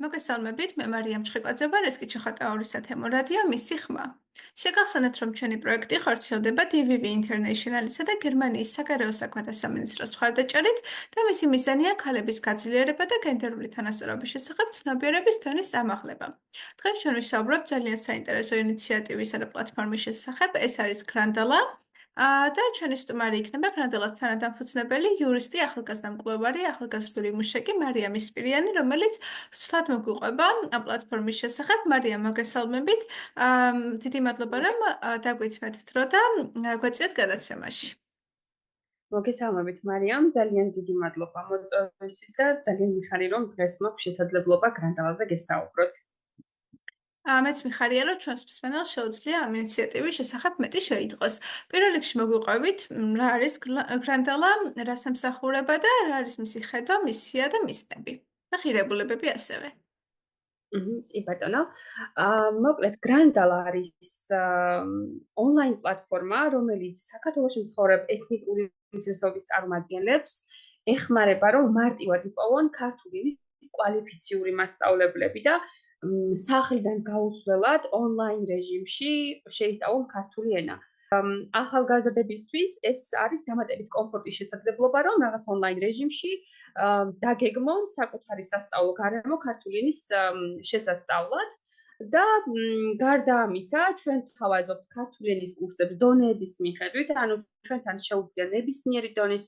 მოგესალმებით, მე მარიამ ჩხიკვაძე ვარ, ეს კი ჩხატაურის სათემო რადიო მისი ხმა. შეგახსენებთ, რომ ჩვენი პროექტი ხორციელდება DVV International-ისა და გერმანიის საგარეო საქმეთა სამინისტროს მხარდაჭერით და მისი მიზანია ქალების გაძლიერება და გენდერული თანასწორობის შესახებ ცნობიერების დონის ამაღლება. დღეს ჩვენ ვისაუბრებთ ძალიან საინტერესო ინიციატივისა და პლატფორმის შესახებ, ეს არის Grandala. და ჩვენი სტუმარი იქნება გრანდალას თანადამფუძნებელი იურისტი, ახალგაზრდა მკვლევარი, ახალგაზრდული მუშაკი მარიამ ისპირიანი, რომელიც სულად მოგიყვება ამ პლატფორმის შესახებ. მარიამ, მოგესალმებით. დიდი მადლობა, რომ დაგვითმეთ დრო და გვეწიოთ გადაცემაში. მოგესალმებით მარიამ, ძალიან დიდი მადლობა მოწვევისთვის და ძალიან მიხარი, რომ დღეს მაქვს შესაძლებლობა გრანდალაზე გესაუბროთ. მეც მიხარია, რომ ჩვენს მსმენელს შეუძლია ამ ინიციატივის შესახებ მეტი შეიტყოს. პირველ რიგში მოგვიყვებით, რა არის გრანდალა, რას ემსახურება და რა არის მისი ხედვა, მისია და მისნები. და ღირებულებები ასევე. კი ბატონო. მოკლედ გრანდალა არის ონლაინ პლატფორმა, რომელიც საქართველოში მცხოვრებ ეთნიკური უმცირესობის წარმომადგენლებს ეხმარება, რომ მარტივად იპოვონ ქართული ენის კვალიფიციური მასწავლებლები და სახლიდან გაუცვლელად ონლაინ რეჟიმში შეისწავლონ ქართული ენა. ახალგაზრდებისთვის ეს არის დამატებით კომფორტის შესაძლებლობა, რომ რაღაც ონლაინ რეჟიმში დაგეგმონ საკუთარი სასწავლო გარემო ქართული ენის შესასწავლად და გარდა ამისა, ჩვენ თავაზობთ ქართული ენის კურსებს დონეების მიხედვით, ანუ ჩვენთან შეუძლია ნებისმიერი დონის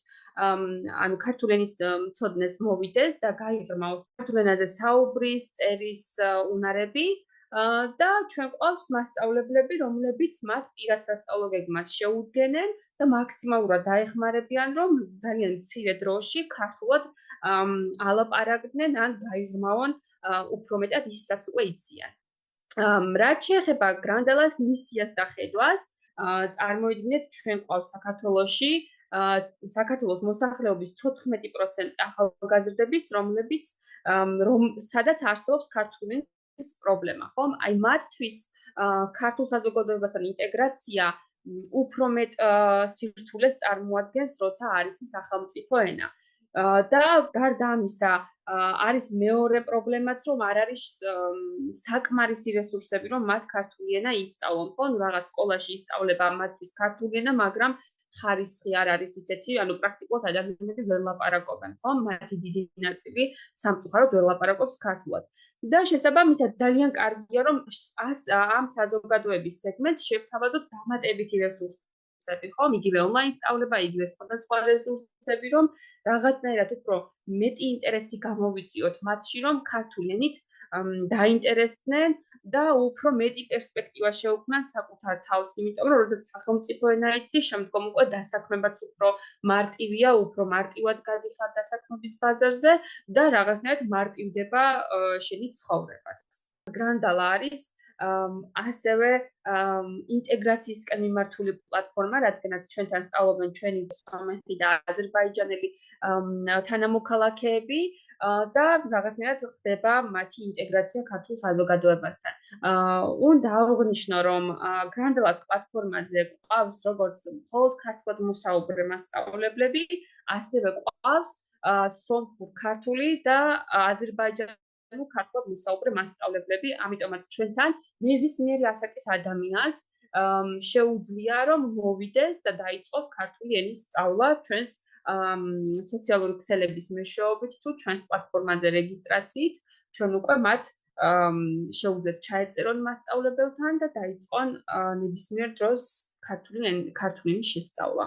ანუ ქართული ენის მცოდნეს მოვიდეს და გაიღრმაოს ქართულ ენაზე საუბრის, წერის უნარები და ჩვენ ყავს მასწავლებლები, რომლებიც მათ პირად სასწავლო გეგმას შეუდგენენ და მაქსიმალურად დაეხმარებიან, რომ ძალიან მცირე დროში ქართულად ალაპარაკდნენ ან გაიღრმავონ უფრო მეტად ის, რაც უკვე იციან. რაც შეეხება გრანდალას მისიას და ხედვას, წარმოიდგინეთ, ჩვენ ყავს საქართველოში საქართველოს მოსახლეობის 14% ახალგაზრდების, რომლებიც სადაც არსებობს ქართული ენის პრობლემა, ხომ? აი მათთვის ქართულ საზოგადოებასთან ინტეგრაცია უფრო მეტ სირთულეს წარმოადგენს, როცა არ იცის სახელმწიფო ენა. და გარდა ამისა, არის მეორე პრობლემაც, რომ არ არის საკმარისი რესურსები, რომ მათ ქართული ენა ისწავლონ, ხო? რაღაც სკოლაში ისწავლება მათთვის ქართული ენა, მაგრამ ხარისხი არ არის ისეთი, ანუ პრაქტიკულად ადამიანები ვერ ლაპარაკობენ, ხო? მათი დიდი ნაწილი სამწუხაროდ ვერ ლაპარაკობს ქართულად. და შესაბამისად ძალიან კარგია, რომ ამ საზოგადოების სეგმენტს შევთავაზოთ დამატებითი რესურსები, ხო? იგივე ონლაინ სწავლება, იგივე სხვადასხვა რესურსები, რომ რაღაცნაირად უფრო მეტი ინტერესი გამოვიწიოთ მათში, რომ ქართული ენით დაინტერესდნენ და უფრო მეტი პერსპექტივა შეუქმნან საკუთარ თავს, იმიტომ რომ როდესაც სახელმწიფო ენა იცი, შემდგომ უკვე დასაქმებაც უფრო მარტივია, უფრო მარტივად გადიხარ დასაქმების ბაზარზე და რაღაცნაირად მარტივდება შენი ცხოვრებაც. გრანდალა არის ასევე ინტეგრაციისკენ მიმართული პლატფორმა, რადგანაც ჩვენთან სწავლობენ ჩვენი სომეხი და აზერბაიჯანელი თანამოქალაქეები და რაღაცნაირად ხდება მათი ინტეგრაცია ქართულ საზოგადოებასთან. უნდა აღვნიშნო, რომ გრანდალას პლატფორმაზე ყავს როგორც მხოლოდ ქართულად მოსაუბრე მასწავლებლები, ასევე ყავს სომხურ, ქართული და აზერბაიჯანულ ქართულად მოსაუბრე მასწავლებლები, ამიტომაც ჩვენთან ნებისმიერი ასაკის ადამიანს შეუძლია, რომ მოვიდეს და დაიწყოს ქართული ენის სწავლა ჩვენს სოციალური ქსელების მეშვეობით თუ ჩვენს პლატფორმაზე რეგისტრაციით, ჩვენ უკვე მათ შეუძლიათ ჩაეწერონ მასწავლებელთან და დაიწყონ ნებისმიერ დროს ქართული ენის შესწავლა.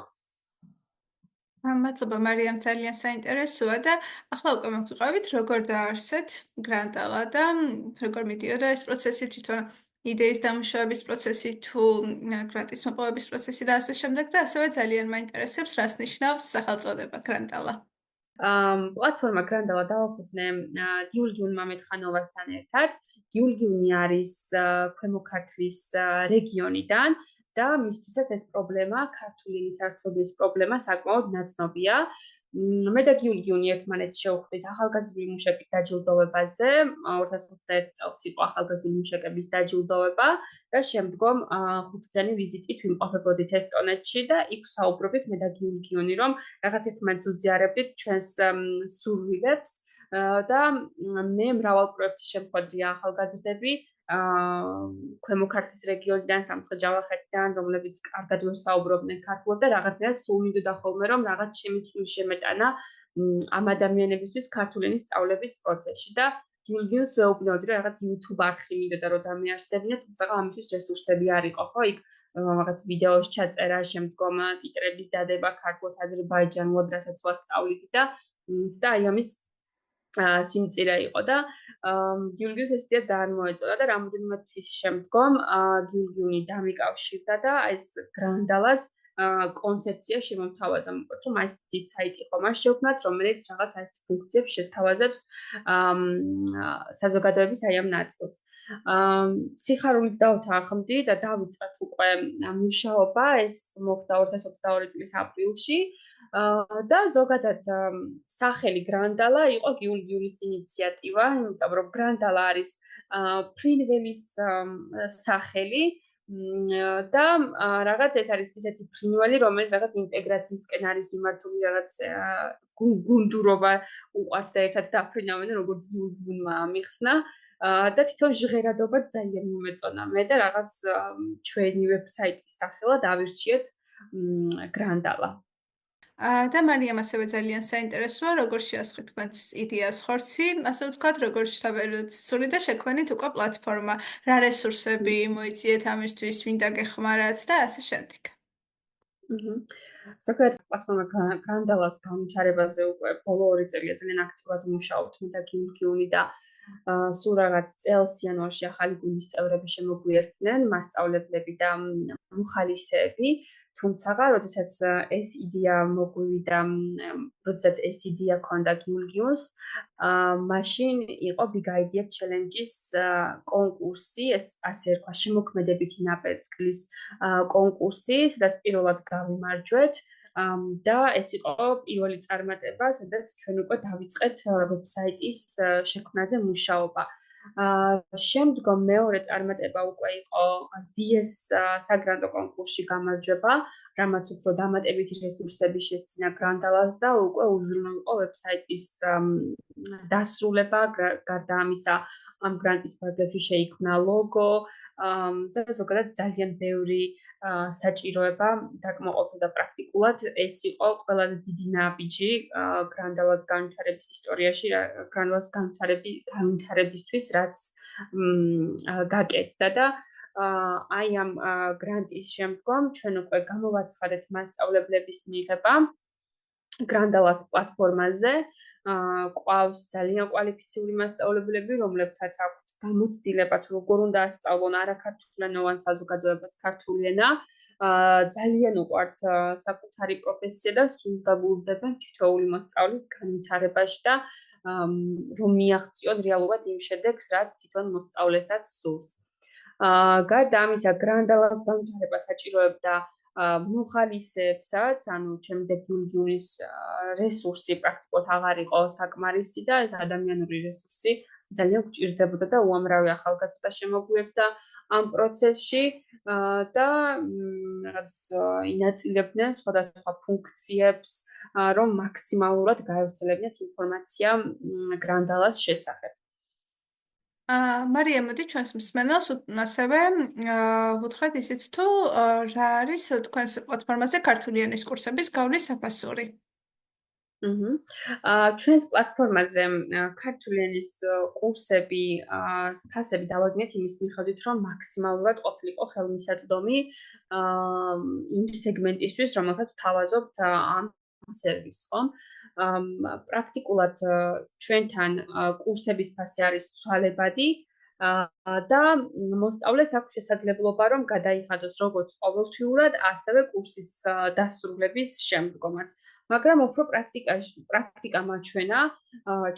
მადლობა მარიამ, ძალიან საინტერესოა და ახლა უკვე მოგიყვებით, როგორ დაარსეთ გრანდალა და როგორ მიდიოდა ეს პროცესი, თვითონ იდეის დამუშავების პროცესი თუ გრანტის მოპოვების პროცესი და ასე შემდეგ და ასევე ძალიან მაინტერესებს, რას ნიშნავს სახელწოდება გრანდალა. პლატფორმა გრანდალა დავაფუძნე გიულგიუნ მამედხანოვასთან ერთად. გიულგიუნი არის ქვემო ქართლის რეგიონიდან და მისთვისაც ეს პრობლემა, ქართული ენის არსებობის პრობლემა საკმაოდ ნაცნობია. მე და გიულგიუნი ერთმანეთს შევხვდით ახალგაზრდული მუშაკის დაჯილდოვებაზე, 2021 წელს იყო ახალგაზრდული მუშაკების დაჯილდოვება და შემდგომ 5-დღიანი ვიზიტით ვიმყოფებოდით ესტონეთში და იქ ვსაუბრობთ მე და გიულგიუნი, რომ რაღაც ერთმანეთს უზიარებდით ჩვენს სურვილებს და მე მრავალ პროექტის შემოხვედრია ახალგაზრდები ქვემო ქართლის რეგიონიდან, სამცხე-ჯავახეთიდან, რომლებიც კარგად ვერ საუბრობდნენ ქართულად და რაღაცნაირად სულ მინდოდა ხოლმე, რომ რაღაც შემიწვილი შემეტანა ამ ადამიანებისთვის ქართული ენის სწავლების პროცესში და გიულგიულს ვეუბნებოდი, რომ რაღაც YouTube არხი მინდოდა რომ დამეარსებინა, თუმცა ამისთვის რესურსები არ იყო, ხო? იქ რაღაც ვიდეოს ჩაწერა, შემდგომ ტიტრების დადება ქართულად, აზერბაიჯანულად, რასაც ვასწავლით და აი ამის სიმწირე იყო და გიულგიულს ეს იდეა ძალიან მოეწონა და რამოდენიმე თვის შემდგომ გიულგიუნი დამიკავშირდა და ეს გრანდალას კონცეფცია შემომთავაზა, მოკლედ რომ ეს საიტი ხომ არ შევქმნათ, რომელიც რაღაც ეს ფუნქციებს შესთავაზებს საზოგადოების აი ამ ნაწილს. სიხარულით დავთანხმდი და დავიწყეთ უკვე მუშაობა, ეს მოხდა 2022 წლის აპრილში. და ზოგადად სახელი გრანდალა იყო გიულგიულის ინიციატივა, იმიტომ რომ გრანდალა არის ფრინველის სახელი და რაღაც ეს არის ისეთი ფრინველი, რომელიც რაღაც ინტეგრაციისკენ არის მიმართული, რაღაც გუნდურობა უყვართ და ერთად დაფრინავენ, როგორც გიულგიულმა მიხსნა. და თვითონ ჟღერადობაც ძალიან მომეწონა მე და რაღაც ჩვენი ვებსაიტის სახელად ავირჩიეთ გრანდალა. და მარიამ ასევე ძალიან საინტერესოა, როგორ შეასხეთ თქვენს იდეას ხორცი, ასე ვთქვათ, როგორ შევსწავლეთ და შექმნით უკვე პლატფორმა, რა რესურსები მოიწიეთ ამისთვის, ვინ დაგეხმარათ და ასე შემდეგ. ზოგადად პლატფორმა გრანდალას განვითარებაზე უკვე ბოლო 2 წელია ძალიან აქტიურად მუშაობთ მე და გიულგიუნი და სულ რაღაც წელს იანვარში ახალი გუნდის წევრები შემოგვიერთდნენ, მასწავლებლები და მოხალისეები, თუმცა როდესაც ეს იდეა მოგვივიდა, როდესაც ეს იდეა ქონდა გიულგიუნს, მაშინ იყო Big Idea Challenge-ის კონკურსი, ეს ასე ერქვა შემოქმედებითი ნაპერწკლის კონკურსი, სადაც პირველად გავიმარჯვეთ. და ეს იყო პირველი წარმატება, სადაც ჩვენ უკვე დავიწყეთ ვებსაიტის შექმნაზე მუშაობა. შემდგომ მეორე წარმატება უკვე იყო DS საგრანტო კონკურსში გამარჯვება, რამაც უფრო დამატებითი რესურსები შესძინა გრანდალას და უკვე უზრუნველყო ვებსაიტის დასრულება, გარდა ამისა ამ გრანტის ფარგლებში შეიქმნა ლოგო და ზოგადად ძალიან ბევრი საჭიროება დაკმაყოფილდა პრაქტიკულად. ეს იყო ყველაზე დიდი ნაბიჯი გრანდალას განვითარების ისტორიაში, გრანდალას განვითარებისთვის, რაც გაკეთდა და აი ამ გრანტის შემდგომ ჩვენ უკვე გამოვაცხადეთ მასწავლებლების მიღება გრანდალას პლატფორმაზე. ყავს ძალიან კვალიფიციური მასწავლებლები, რომლებთაც აქვთ გამოცდილება თუ როგორ უნდა ასწავლონ არაქართულენოვან საზოგადოებას ქართული ენა. ძალიან უყვართ საკუთარი პროფესია და სულს დაგულდებენ თითოეული მოსწავლის განვითარებაში და რომ მიაღწიონ რეალურად იმ შედეგს, რაც თვითონ მოსწავლესაც სურს. გარდა ამისა, გრანდალას განვითარება საჭიროებდა მოხალისეებსაც, ანუ ჩემი გიულგიუნის რესურსი პრაქტიკულად აღარ იყო საკმარისი და ეს ადამიანური რესურსი ძალიან გვჭირდებოდა და უამრავი ახალგაზრდა შემოგვიერთდა ამ პროცესში და რაღაც ინაწილებდნენ სხვადასხვა ფუნქციებს, რომ მაქსიმალურად გაევრცელებინათ ინფორმაცია გრანდალას შესახებ. მარიამ, მოდი ჩვენს მსმენელს ასევე ვუთხრათ ისიც თუ რა არის თქვენს პლატფორმაზე ქართული ენის კურსების გავლის საფასური. ჩვენს პლატფორმაზე ქართული ენის კურსები ფასები დავაგნეთ იმის მიხედვით, რომ მაქსიმალურად ყოფილიყო ხელმისაწვდომი იმ სეგმენტისთვის, რომელსაც ვთავაზობთ ამ სერვისს, ხო? პრაქტიკულად ჩვენთან კურსების ფასი არის ცვალებადი და მოსწავლეს აქვს შესაძლებლობა რომ გადაიხადოს როგორც ყოველთვიურად, ასევე კურსის დასრულების შემდგომაც. მაგრამ უფრო პრაქტიკა მაჩვენა,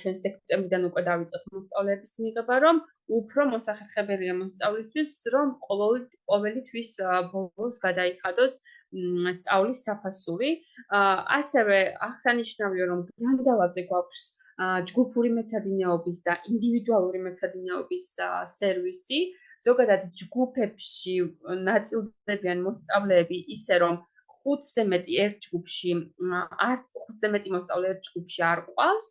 ჩვენ სექტემბრიდან უკვე დავიწყეთ მოსწავლეების მიღება, რომ უფრო მოსახერხებელია მოსწავლისთვის, რომ ყოველი თვის ბოლოს გადაიხადოს სწავლის საფასური. ასევე აღსანიშნავია, რომ გრანდალაზე გვაქვს ჯგუფური მეცადინეობის და ინდივიდუალური მეცადინეობის სერვისი. ზოგადად ჯგუფებში ნაწილდებიან მოსწავლეები ისე, რომ 5-ზე მეტი ერთ ჯგუფში, 5-ზე მეტი მოსწავლე ერთ ჯგუფში არ ყავს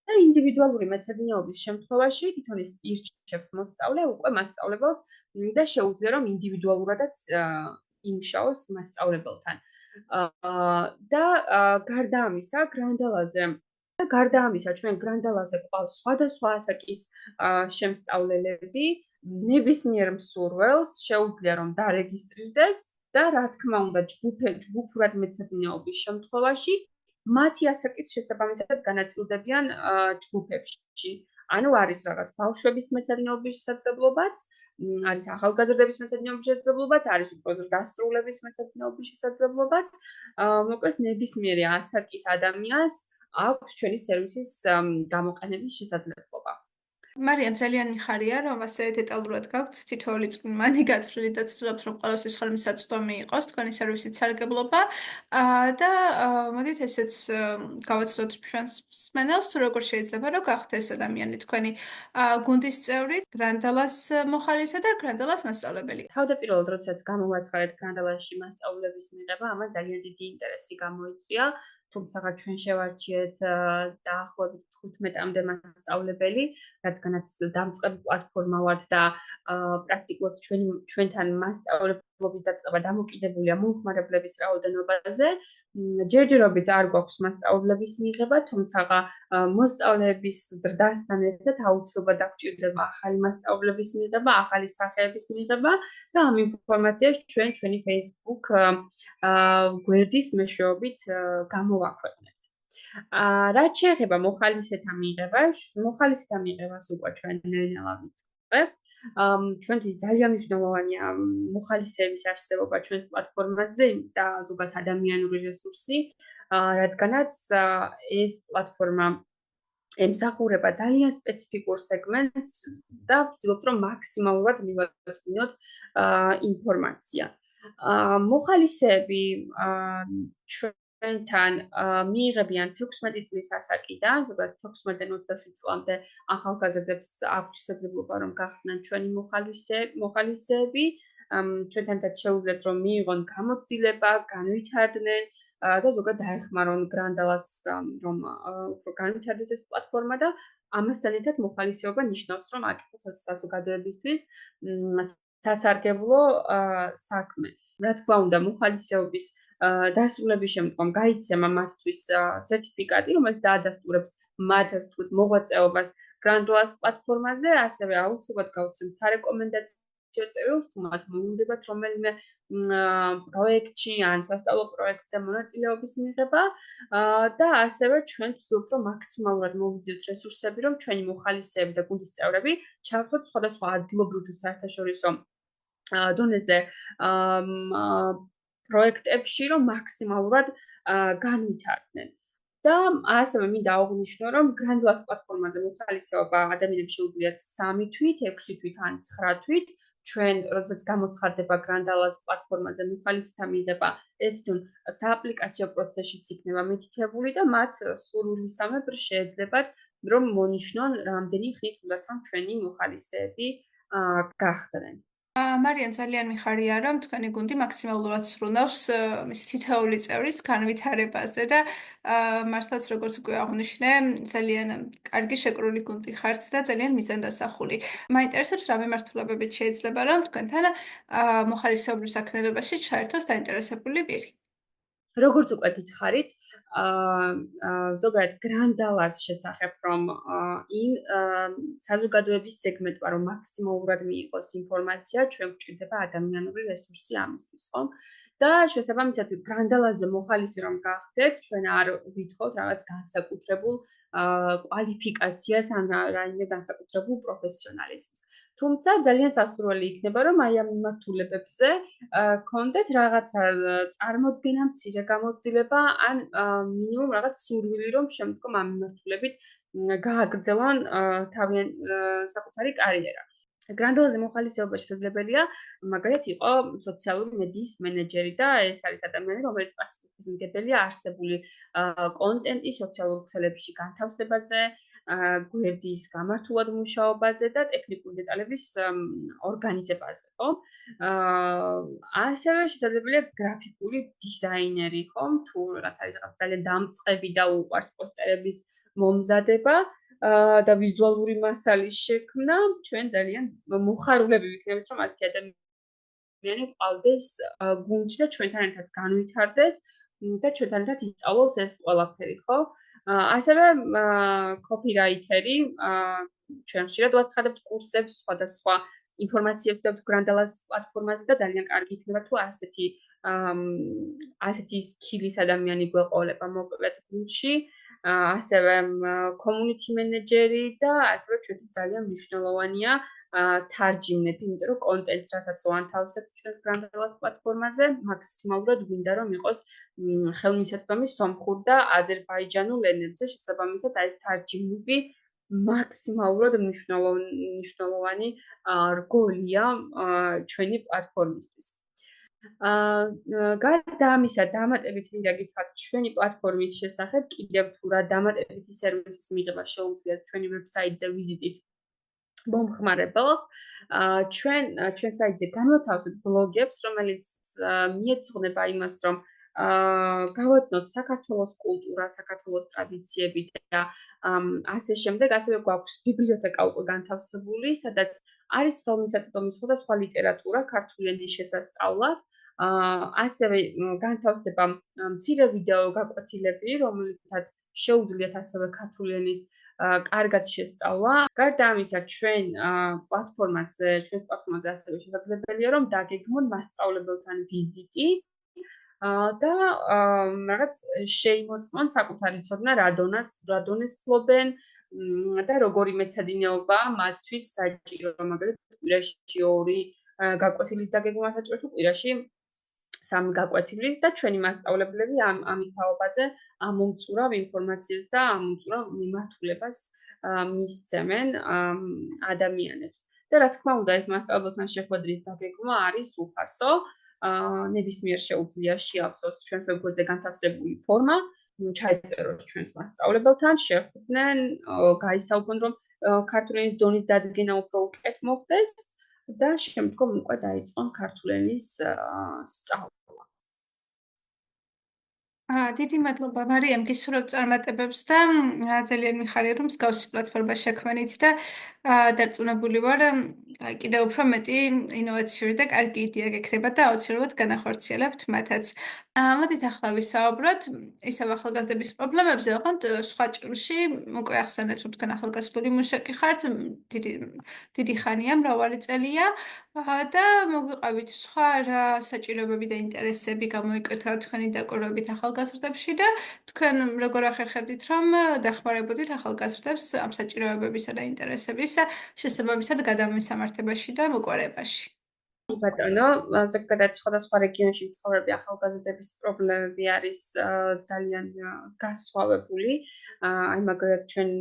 და ინდივიდუალური მეცადინეობის შემთხვევაში თვითონ ის ირჩევს მოსწავლე უკვე მასწავლებელს და შეუძლია რომ ინდივიდუალურადაც იმუშაოს მასწავლებელთან. და გარდა ამისა, ჩვენ გრანდალაზე გვყავს სხვადასხვა ასაკის შემსწავლელები, ნებისმიერ მსურველს შეუძლია რომ დარეგისტრირდეს და რა თქმა უნდა ჯგუფურად მეცადინეობის შემთხვევაში მათი ასაკის შესაბამისად განაწილდებიან ჯგუფებში. ანუ არის რაღაც ბავშვების მეცადინეობის შესაძლებლობაც, არის ახალგაზრდების მეცადინეობის შესაძლებლობაც, არის უფრო ზრდასრულების მეცადინეობის შესაძლებლობაც. მოკლედ ნებისმიერი ასაკის ადამიანს აქვს ჩვენი სერვისის გამოყენების შესაძლებლობა. მარიამ, ძალიან მიხარია, რომ ასე დეტალურად გაქვთ თითოეული წვიმანი გათვლილი და ცდილობთ, რომ ყველასთვის ხელმისაწვდომი იყოს თქვენი სერვისით სარგებლობა. და მოდით ესეც გავაცნოთ ჩვენს მსმენელს, თუ როგორ შეიძლება რომ გახდეს ადამიანი თქვენი გუნდის წევრი, გრანდალას მოხალისე და გრანდალას მასწავლებელი. თავდაპირველად, როდესაც გამოვაცხარეთ გრანდალაში მასწავლებლების მიღება, ამან ძალიან დიდი ინტერესი გამოიწვია. თუმცა ჩვენ შევარჩიეთ დაახლოებით 15-მდე მასწავლებელი, რადგანაც დამწყები პლატფორმა ვართ და პრაქტიკულად ჩვენთან მასწავლებლობის დაწყება დამოკიდებულია მომხმარებლების რაოდენობაზე. ჯერჯერობით არ გვაქვს მასწავლებლების მიღება, თუმცა მოსწავლეების ზრდასთან ერთად აუცილებლად გვჭირდება ახალი მასწავლებლების მიღება, ახალი სახეების მიღება და ამ ინფორმაციას ჩვენი Facebook გვერდის მეშვეობით გამოვაქვეყნებთ. რაც შეეხება მოხალისეთა მიღებას უკვე ჩვენ ნელ-ნელა ვიწყებთ. ჩვენთვის ძალიან მნიშვნელოვანია მოხალისეების არსებობა ჩვენს პლატფორმაზე და ზოგადად ადამიანური რესურსი, რადგანაც ეს პლატფორმა ემსახურება ძალიან სპეციფიკურ სეგმენტს და ვცდილობთ რომ მაქსიმალურად მივაწვდინოთ ინფორმაცია. მოხალისეები ჩვენთან მიიღებიან 16 წლის ასაკიდან, ზოგადად 16-დან 27 წლამდე ახალგაზრდებს აქვთ შესაძლებლობა რომ გახდნენ ჩვენი მოხალისეები. ჩვენთან შეუძლიათ რომ მიიღონ გამოცდილება, განვითარდნენ და ზოგადად დაეხმარონ გრანდალას რომ უფრო განვითარდეს ეს პლატფორმა და ამასთან ერთად მოხალისეობა ნიშნავს რომ აკეთოს საზოგადოებისთვის სასარგებლო საქმე. რა თქმა უნდა, მოხალისეობის დასრულების შემდგომ გაიცემა მათთვის სერტიფიკატი, რომელიც დაადასტურებს მათ ასე ვთქვით მოღვაწეობას გრანდალას პლატფორმაზე, ასევე აუცილებლად გავუცემთ სარეკომენდაციო წერილს, თუ მათ მოუნდებათ რომელიმე პროექტში ან სასწავლო პროექტზე მონაწილეობის მიღება და ასევე ჩვენ ვცდილობთ რომ მაქსიმალურად მოვიძიოთ რესურსები, რომ ჩვენი მოხალისეები და გუნდის წევრები ჩავთვლოთ სხვადასხვა ადგილობრივ თუ საერთაშორისო დონეზე პროექტებში, რომ მაქსიმალურად განვითარდნენ. და ასევე მინდა აღვნიშნო, რომ გრანდალას პლატფორმაზე მოხალისეობა ადამიანებს შეუძლიათ 3 თვით, 6 თვით ან 9 თვით. ჩვენ, როდესაც გამოცხადდება გრანდალას პლატფორმაზე მოხალისეთა მიღება, ეს თვითონ სააპლიკაციო პროცესშიც იქნება მითითებული და მათ სურვილისამებრ შეეძლებათ, რომ მონიშნონ, რამდენი ხნით უნდათ რომ ჩვენი მოხალისეები გახდნენ. მარიამ, ძალიან მიხარია, რომ თქვენი გუნდი მაქსიმალურად სრულავს მის თითოეული წევრის განვითარებაზე და მართლაც როგორც უკვე აღვნიშნე, ძალიან კარგი შეკრული გუნდი ხართ და ძალიან მიზანდასახული. მაინტერესებს რა მიმართულებებით შეიძლება რომ თქვენთან მოხალისეობრივ საქმიანობაში ჩაერთოს დაინტერესებული პირი. როგორც უკვე გითხარით, ზოგადად გრანდალას შესახებ რომ იმ საზოგადოების სეგმენტმა რომ მაქსიმალურად მიიღოს ინფორმაცია, ჩვენ გვჭირდება ადამიანური რესურსი ამისთვის, ხომ? და შესაბამისად გრანდალაზე მოხალისე რომ გახდეთ, ჩვენ არ ვითხოვთ რაღაც განსაკუთრებულ კვალიფიკაციას ან რაიმე განსაკუთრებულ პროფესიონალიზმს. თუმცა ძალიან სასურველი იქნება რომ აი ამ მიმართულებებზე გქონდეთ რაღაცა წარმოდგენა, მცირე გამოცდილება ან მინიმუმ რაღაც სურვილი რომ შემდგომ ამ მიმართულებით გააგრძელონ თავიანთ საკუთარი კარიერა. გრანდალაზე მოხალისეობა შესაძლებელია მაგალითად იყო სოციალური მედიის მენეჯერი და ეს არის ადამიანი, რომელიც პასუხისმგებელია არსებული კონტენტის სოციალურ ქსელებში განთავსებაზე, გვერდის გამართულად მუშაობაზე და ტექნიკური დეტალების ორგანიზებაზე, ხო? ასევე შესაძლებელია გრაფიკული დიზაინერი, ხო? თუ რაღაც არის რაღაც ძალიან დამწყები და უყვარს პოსტერების მომზადება და ვიზუალური მასალის შექმნა, ჩვენ ძალიან მოხარულები ვიქნებით, რომ ასეთი ადამიანი ყავდეს გუნდში და ჩვენთან ერთად განვითარდეს და ჩვენთან ერთად ისწავლოს ეს ყველაფერი, ხო? ასევე copywriter-ი, ჩვენ ხშირად ვაცხადებთ კურსებს სხვადასხვა ინფორმაციებს და Grandala-ს პლატფორმაზე და ძალიან კარგი იქნება თუ ასეთი სკილის ადამიანი გვეყოლება მოკლედ გუნდში, ასევე community manager-ი და ასევე ჩვენთვის ძალიან მნიშვნელოვანია თარჯიმნები, იმიტომ რომ კონტენტს რასაც ვანთავსებთ ჩვენს Grandala-ს პლატფორმაზე, მაქსიმალურად გვინდა რომ იყოს ხელმისაწვდომი სომხურ და აზერბაიჯანულ ენებზე, შესაბამისად აი ეს თარჯიმნები მაქსიმალურად მნიშვნელოვანი რგოლია ჩვენი პლატფორმისთვის. გარდა ამისა, დამატებით მინდა გითხრათ ჩვენი პლატფორმის შესახებ, კიდევ თუ რა დამატებითი სერვისის მიღება შეუძლიათ ჩვენი ვებსაიტზე ვიზიტით მომხმარებელს, ჩვენ საიტზე განვათავსებთ ბლოგებს, რომელიც მიეძღვნება იმას, რომ გავაცნოთ საქართველოს კულტურა, საქართველოს ტრადიციები და ასე შემდეგ, ასევე გვაქვს ბიბლიოთეკა უკვე განთავსებული, სადაც არის ხელმისაწვდომი სხვადასხვა ლიტერატურა ქართული ენის შესასწავლად. ასევე განთავსდება მცირე ვიდეო გაკვეთილები, რომლითაც შეუძლიათ ასევე ქართული ენის კარგად შესწავლა. გარდა ამისა, ჩვენს პლატფორმაზე ასევე შესაძლებელია, რომ დაგეგმონ მასწავლებელთან ვიზიტი და რაღაც შეიმოწმონ საკუთარი ცოდნა რადონეს ფლობენ და როგორი მეცადინეობა მათთვის საჭირო, მაგალითად, კვირაში 2 გაკვეთილის დაგეგმა საჭირო თუ კვირაში 3 გაკვეთილის და ჩვენი მასწავლებლები ამის თაობაზე ამომწურავ ინფორმაციას და ამომწურავ მიმართულებას მისცემენ ადამიანებს. და რა თქმა უნდა, ეს მასწავლებელთან შეხვედრის დაგეგმა არის უფასო. ნებისმიერ შეუძლია შეავსოს ჩვენს ვებგვერდზე განთავსებული ფორმა, ჩაეწეროთ ჩვენს მასწავლებელთან, შეხვდნენ, გაისაუბრონ, რომ ქართული ენის დონის დადგენა უფრო უკეთ მოხდეს და შემდგომ უკვე დაიწყონ ქართული ენის სწავლა. დიდი მადლობა მარიამ გისურვებთ წარმატებებს და ძალიან მიხარია რომ მსგავსი პლატფორმა შექმნით და დარწმუნებული ვარ კიდევ უფრო მეტი ინოვაციური და კარგი იდეა გექნება და აუცილებლად განახორციელებთ მათაც. მოდით ახლა ვისაუბროთ ისევ ახალგაზრდების პრობლემებზე, ოღონდ სხვა ჭრილში უკვე ახსენეთ რომ თქვენ ახალგაზრდული მუშაკი ხართ, დიდი ხანია, მრავალი წელია და მოგვიყავით სხვა რა საჭიროებები და ინტერესები გამოიკვეთა თქვენი დაკვირვებით ახალგაზრდებში და თქვენ როგორ ახერხებდით რომ დახმარებოდით ახალგაზრდებს ამ საჭიროებებისა და ინტერესების შესაბამისად გადამისამართებაში და მოყვარებაში. ბატონო, ზოგადად სხვადასხვა რეგიონში მცხოვრები ახალგაზრდების პრობლემები არის ძალიან განსხვავებული. აი მაგალითად ჩვენ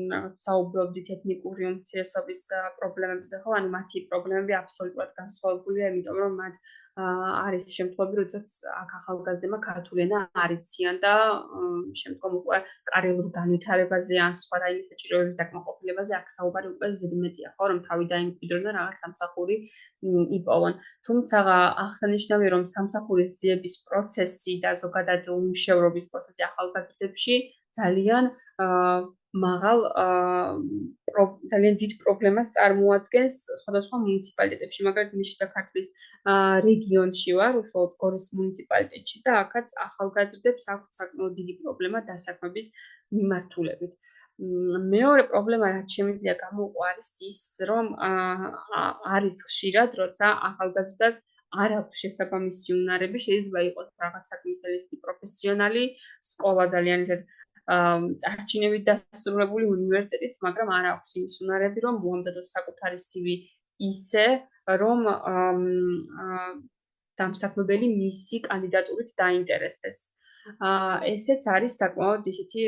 საუბრობდით ეთნიკური უმცირესობის პრობლემებზე, ხო? ანუ მათი პრობლემები აბსოლუტურად განსხვავებულია, იმიტომ რომ მათ არის შემთხვევები, როდესაც აქ ახალგაზრდებმა ქართული ენა არ იციან და შემდგომ უკვე კარიერულ განვითარებაზე ან სხვა რაიმე საჭიროების დაკმაყოფილებაზე აქ საუბარი უკვე ზედმეტია, ხო? რომ თავი დაიმკვიდრონ და რაღაც სამსახური იპოვონ. თუმცა აღსანიშნავია, რომ სამსახურის ძიების პროცესი და ზოგადად უმუშევრობის პროცესი ახალგაზრდებში ძალიან ძალიან დიდ პრობლემას წარმოადგენს სხვადასხვა მუნიციპალიტეტებში. მაგალითად, მე შიდა-ქართლის რეგიონში ვარ, უშუალოდ გორის მუნიციპალიტეტში და აქაც ახალგაზრდებს აქვთ საკმაოდ დიდი პრობლემა დასაქმების მიმართულებით. მეორე პრობლემა, რაც შემიძლია გამოვყო, არის ის, რომ არის ხშირად, როცა ახალგაზრდას არ აქვს შესაბამისი უნარები, შეიძლება იყოს რაღაც საქმისელი პროფესიონალი, სკოლა ძალიან ისეთ წარჩინებით დასრულებული უნივერსიტეტიც, მაგრამ არ აქვს იმის უნარები, რომ მოამზადოს საკუთარი CV ისე, რომ დამსაქმებელი მისი კანდიდატურით დაინტერესდეს. ესეც არის საკმაოდ ისეთი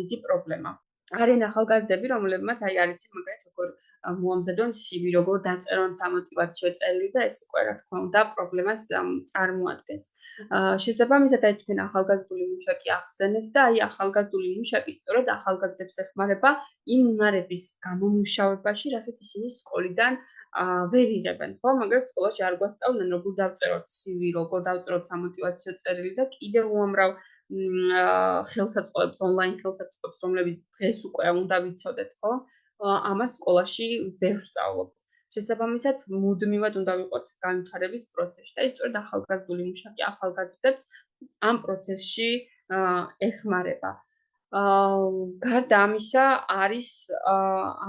დიდი პრობლემა. არიან ახალგაზრდები, რომლებმაც არ იცით მაგალითად როგორ მოამზადონ CV, როგორ დაწერონ სამოტივაციო წერილი და ეს უკვე რა თქმა უნდა პრობლემას წარმოადგენს. შესაბამისად, აი თქვენ ახალგაზრდული მუშაკი ახსენეთ და აი ახალგაზრდული მუშაკი სწორედ ახალგაზრდებს ეხმარება იმ უნარების გამომუშავებაში, რასაც ისინი სკოლიდან ვერ იღებენ, ხო? მაგალითად, სკოლაში არ გვასწავლენ, როგორ დავწეროთ CV, როგორ დავწეროთ სამოტივაციო წერილი და კიდევ უამრავ ხელსაწყოებს, ონლაინ ხელსაწყოებს, რომლებიც დღეს უკვე უნდა ვიცოდეთ, ხო? ამას სკოლაში ვერ ვსწავლობ. შესაბამისად, მუდმივად უნდა ვიყოთ განვითარების პროცესში და ის სწორედ ახალგაზრდული მუშაკი ახალგაზრდებს ამ პროცესში ეხმარება. გარდა ამისა, არის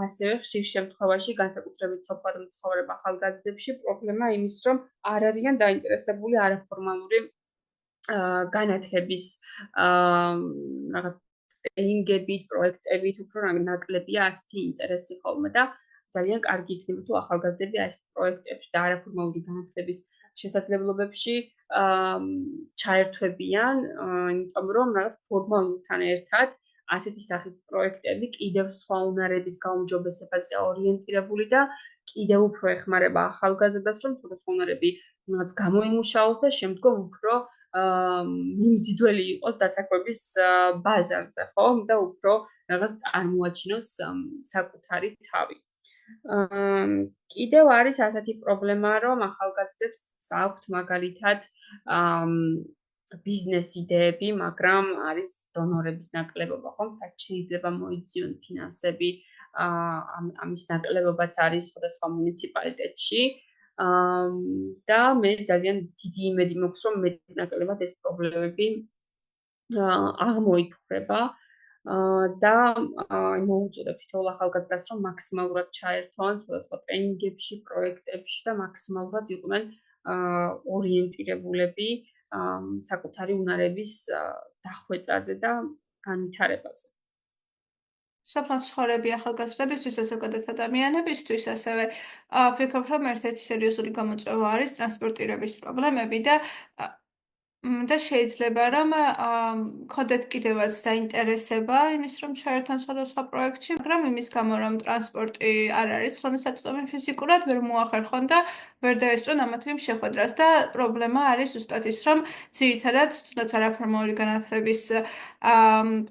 ასევე ხშირ შემთხვევაში განსაკუთრებით სოფლად მცხოვრებ ახალგაზრდებში პრობლემა იმის, რომ არ არიან დაინტერესებული არაფორმალური განათლების რაღაც ტრენინგებით, პროექტებით, უფრო ნაკლებია ასეთი ინტერესი ხოლმე და ძალიან კარგი იქნება თუ ახალგაზრდები ასეთ პროექტებში და არაფორმალური განათლების შესაძლებლობებში ჩაერთვებიან, იმიტომ რომ რაღაც ფორმალურთან ერთად ასეთი სახის პროექტები კიდევ სხვა უნარების გაუმჯობესებაზე ორიენტირებული და კიდევ უფრო ეხმარება ახალგაზრდას, რომ სხვადასხვა უნარები რაღაც გამოიმუშაოს და შემდგომ უფრო მიმზიდველი იყოს დასაქმების ბაზარზე, ხო? და უფრო რაღაც წარმოაჩინოს საკუთარი თავი. კიდევ არის ასეთი პრობლემა, რომ ახალგაზრდებს აქვთ მაგალითად ბიზნეს იდეები, მაგრამ არის დონორების ნაკლებობა, ხო? შეიძლება მოიძიონ ფინანსები, ამის ნაკლებობაც არის სხვადასხვა მუნიციპალიტეტში. და მე ძალიან დიდი იმედი მაქვს, რომ მეტნაკლებად ეს პრობლემები აღმოიფხვრება და მოუწოდებ თითოეულ ახალგაზრდას, რომ მაქსიმალურად ჩაერთონ სხვადასხვა ტრენინგებში, პროექტებში და მაქსიმალურად იყვნენ ორიენტირებულები საკუთარი უნარების დახვეწაზე და განვითარებაზე. სოფლად მცხოვრები ახალგაზრდებისთვის, ზოგადად ადამიანებისთვის ასევე ვფიქრობ, რომ ერთ-ერთი სერიოზული გამოწვევა არის ტრანსპორტირების პრობლემები და შეიძლება რომ გქონდეთ კიდევაც დაინტერესება იმის, რომ ჩაერთონ სხვადასხვა პროექტში, მაგრამ იმის გამო, რომ ტრანსპორტი არ არის ხელმისაწვდომი ფიზიკურად, ვერ მოახერხონ და ვერ დაესწრონ ამა თუ იმ შეხვედრას და პრობლემა არის ზუსტად ის, რომ ძირითადად თუნდაც არაფორმალური განათლების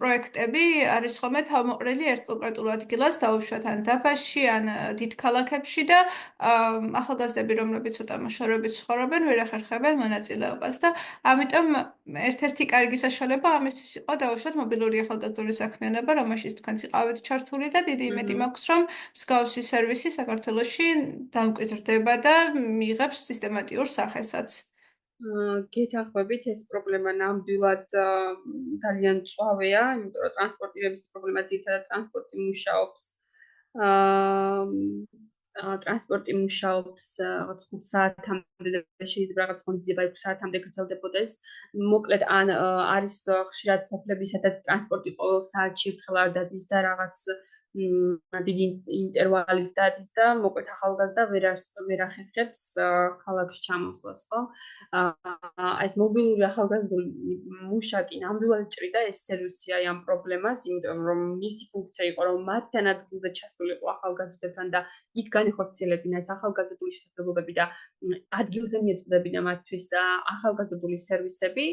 პროექტები არის ხოლმე თავმოყრილი ერთ კონკრეტულ ადგილას, დაუშვათ ან დაბაში, ან დიდ ქალაქებში და ახალგაზრდები, რომლებიც ცოტა მოშორებით ცხოვრობენ, ვერ ახერხებენ მონაწილეობას და ამიტომ ერთ-ერთი კარგი საშუალება ამისთვის იყო დაუშვათ მობილური ახალგაზრდული საქმიანობა, რომელშიც თქვენც იყავით ჩართული და დიდი იმედი მაქვს, რომ მსგავსი სერვისი საქართველოში დამკვიდრდება და მიიღებს სისტემატიურ სახესაც. გეთანხმებით, ეს პრობლემა ნამდვილად ძალიან მწვავეა, იმიტომ რომ ტრანსპორტირების პრობლემა ძირითადად ტრანსპორტი მუშაობს რაღაც 5 საათამდე და შეიძლება რაღაც ღონისძიება 6 საათამდე გრძელდებოდეს. მოკლედ ან არის ხშირად სოფლები, სადაც ტრანსპორტი ყოველ საათში ერთხელ არ დადის და რაღაც დიდი ინტერვალით დადის და მოკლედ ახალგაზრდა ვერ ახერხებს ქალაქში ჩამოსვლას, ხო? ეს მობილური ახალგაზრდული მუშაკი ნამდვილად ჭრიდა ეს სერვისი ამ პრობლემას, იმიტომ რომ მისი ფუნქცია იყო, რომ მათთან ადგილზე ჩასულიყო ახალგაზრდებთან და იქ განეხორციელებინა ეს ახალგაზრდული შესაძლებლობები და ადგილზე მიეწოდებინა მათთვის ახალგაზრდული სერვისები.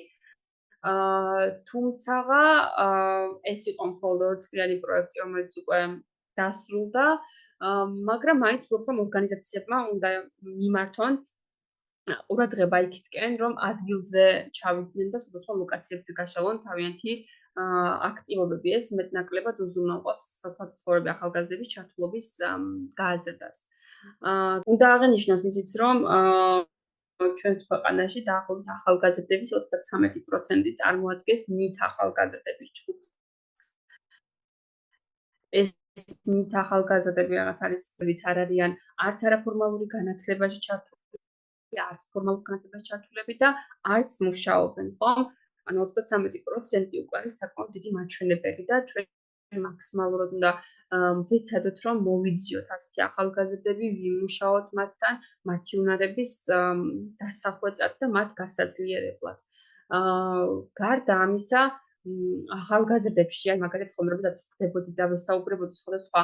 თუმცა ეს იყო მხოლოდ ორწლიანი პროექტი, რომელიც უკვე დასრულდა, მაგრამ მაინც ვფიქრობ, რომ ორგანიზაციებმა უნდა მიმართონ ყურადღება იქითკენ, რომ ადგილზე ჩავიდნენ და სხვადასხვა ლოკაციებზე გაშალონ თავიანთი აქტივობები. ეს მეტნაკლებად უზრუნველყოფს სოფლად მცხოვრები ახალგაზრდების ჩართულობის გააზრდას. უნდა აღინიშნოს ისიც, რომ ჩვენს ქვეყანაში დაახლოებით ახალგაზრდების 33% წარმოადგენს ნით ახალგაზრდების ჯგუფს. ეს ნით ახალგაზრდები რაღაც არის, ვიც არ არიან არც არაფორმალური განათლებაში ჩართული, არც ფორმალურ განათლებაში ჩართულები და არც მუშაობენ, ხო? ანუ 33% უკვე არის საკმაოდ დიდი მაჩვენებელი და ჩვენ მაქსიმალურად უნდა ვეცადოთ, რომ მოვიძიოთ ასეთი ახალგაზრდები, ვიმუშაოთ მათთან, მათი უნარების დასახვეწად და მათ გასაძლიერებლად. გარდა ამისა, ახალგაზრდებში, აი მაგალითად ხომ როდესაც ვხვდებოდი და ვესაუბრებოდი სხვადასხვა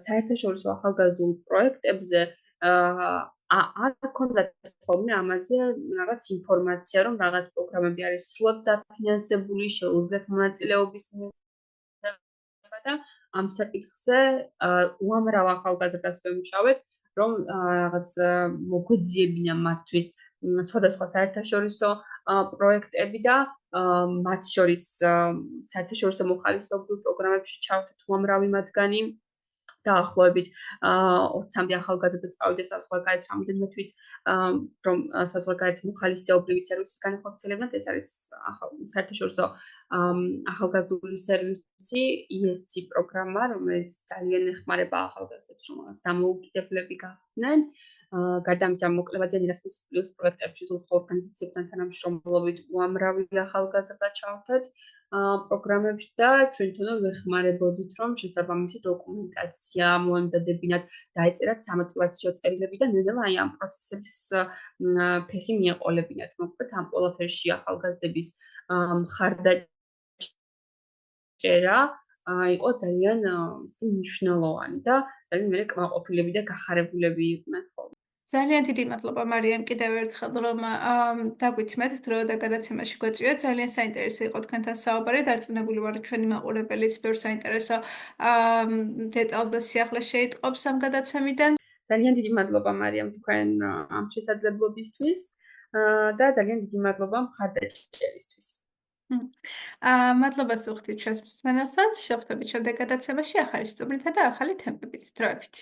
საერთაშორისო ახალგაზრდულ პროექტებზე, არ ჰქონდათ ხოლმე ამაზე რაღაც ინფორმაცია, რომ რაღაც პროგრამები არის სრულად დაფინანსებული, შეუძლიათ მონაწილეობის მიღება და ამ საკითხზე უამრავ ახალგაზრდას ვემუშავეთ, რომ რაღაც მოგვეძიებინა მათთვის სხვადასხვა საერთაშორისო პროექტები და მათ შორის საერთაშორისო მოხალისეობრივ პროგრამებში ჩავთვით უამრავი მათგანი. დაახლოებით 20-მდე ახალგაზრდა წავიდა საზღვარგარეთ, რამდენიმე თვით რომ საზღვარგარეთ მოხალისეობრივი სერვისი განახორციელებინათ. ეს არის საერთაშორისო ახალგაზრდული სერვისი ESC პროგრამა, რომელიც ძალიან ეხმარება ახალგაზრდებს, რომ რაღაც დამოუკიდებლები გახდნენ. გარდა ამისა, მოკლებადიან Erasmus Plus პროექტებში ზუსტ ორგანიზაციებთან თანამშრომლობით უამრავი ახალგაზრდა ჩავთვით პროგრამებში და ჩვენ თვითონ ვეხმარებოდით, რომ შესაბამისი დოკუმენტაცია მოემზადებინათ, დაეწერათ სამოტივაციო წერილები და ნელ-ნელა აი ამ პროცესების ფეხი მიეყოლებინათ. მოკლედ ამ ყველაფერში ახალგაზრდების მხარდაჭერა იყო ძალიან ისეთი მნიშვნელოვანი და ძალიან მე კმაყოფილები და გახარებულები იყვნენ ხოლმე. ძალიან დიდი მადლობა მარიამ კიდევ ერთხელ რომ დაგვითმეთ დრო და გადაცემაში გვეწვია. ძალიან საინტერესო იყო თქვენთან საუბარი. დარწმუნებული ვარ ჩვენი მაყურებელიც ბევრ საინტერესო დეტალს და სიახლეს შეიტყობს ამ გადაცემიდან. ძალიან დიდი მადლობა მარიამ თქვენ ამ შესაძლებლობისთვის და ძალიან დიდი მადლობა მხარდაჭერისთვის. მადლობას უხდით ჩვენს მსმენელსაც. შევხვდებით შემდეგ გადაცემაში ახალი სტუმრითა და ახალი თემებით. დროებით.